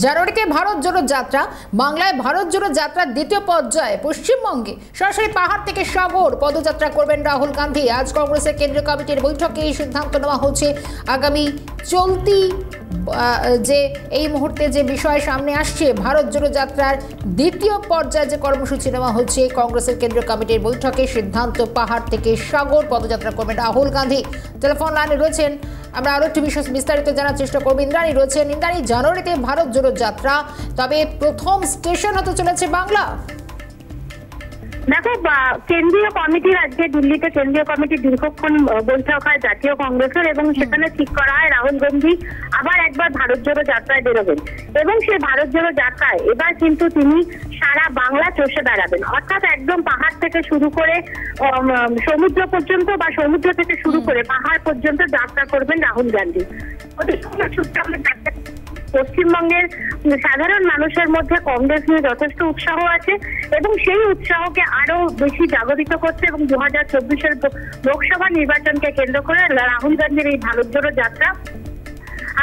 জানুয়ারিতে ভারত জোড়ো যাত্রা বাংলায় ভারত জোড়ো যাত্রার দ্বিতীয় পর্যায়ে পশ্চিমবঙ্গে সরাসরি পাহাড় থেকে সাগর পদযাত্রা করবেন রাহুল গান্ধী। আজ কংগ্রেসের কেন্দ্রীয় কমিটির বৈঠকে এই সিদ্ধান্ত নেওয়া হচ্ছে। আগামী চলতি যে এই মুহূর্তে যে বিষয় সামনে আসছে, ভারত জোড়ো যাত্রার দ্বিতীয় পর্যায়ে যে কর্মসূচি নেওয়া হচ্ছে, কংগ্রেসের কেন্দ্রীয় কমিটির বৈঠকে সিদ্ধান্ত পাহাড় থেকে সাগর পদযাত্রা করবেন রাহুল গান্ধী। টেলিফোন লাইনে রয়েছেন, আমরা আরো একটু বিস্তারিত জানার চেষ্টা করব। ইন্দ্রাণী রয়েছেন। ইন্দ্রাণী, জানুয়ারিতে ভারত জোড়ো যাত্রা, তবে প্রথম স্টেশন হতে চলেছে বাংলা। দেখো, কেন্দ্রীয় কমিটির আজকে দিল্লিতে কেন্দ্রীয় কমিটির দীর্ঘক্ষণ বৈঠক হয় জাতীয় কংগ্রেসের, এবং সেখানে ঠিক করা হয় রাহুল গান্ধী আবার একবার ভারত জোড়ো যাত্রায় বেরোবেন। এবং সেই ভারত জোড়ো যাত্রায় এবার কিন্তু তিনি সারা বাংলা চষে বেড়াবেন, অর্থাৎ একদম পাহাড় থেকে শুরু করে সমুদ্র পর্যন্ত বা সমুদ্র থেকে শুরু করে পাহাড় পর্যন্ত যাত্রা করবেন রাহুল গান্ধী। পশ্চিমবঙ্গের সাধারণ মানুষের মধ্যে কংগ্রেস নিয়ে যথেষ্ট উৎসাহ আছে, এবং সেই উৎসাহকে আরো বেশি জাগরিত করছে। এবং 2024-এর লোকসভা নির্বাচনকে কেন্দ্র করে রাহুল গান্ধীর এই ভারত জোড়ো যাত্রা,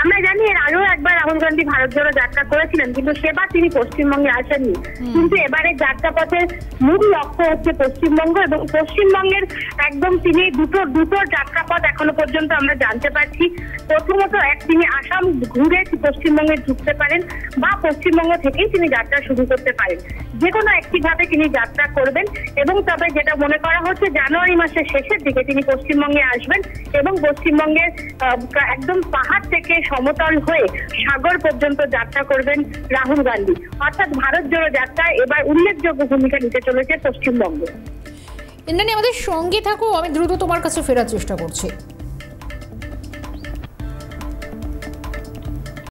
আমরা জানি এর আগেও একবার রাহুল গান্ধী ভারত জোড়ো যাত্রা করেছিলেন, কিন্তু সেবার তিনি পশ্চিমবঙ্গে আসেননি। কিন্তু এবারে যাত্রাপথের মূল লক্ষ্য হচ্ছে পশ্চিমবঙ্গ, এবং পশ্চিমবঙ্গের একদম তিনি দুটো যাত্রাপথ এখনো পর্যন্ত আমরা জানতে পারছি। প্রথমত তিনি আসাম ঘুরে পশ্চিমবঙ্গে ঢুকতে পারেন, বা পশ্চিমবঙ্গ থেকেই তিনি যাত্রা শুরু করতে পারেন। যে কোনো একটি ভাবে তিনি যাত্রা করবেন, এবং তবে যেটা মনে করা হচ্ছে জানুয়ারি মাসের শেষের দিকে তিনি পশ্চিমবঙ্গে আসবেন, এবং পশ্চিমবঙ্গের একদম পাহাড় থেকে সমতল হয়ে সাগর পর্যন্ত যাত্রা করবেন রাহুল গান্ধী। অর্থাৎ ভারত জোড়ো যাত্রায় এবার উল্লেখযোগ্য ভূমিকা নিতে চলেছে পশ্চিমবঙ্গ। ইন্দ্রাণী, আমাদের সঙ্গে থাকো, আমি দ্রুত তোমার কাছে ফেরার চেষ্টা করছি।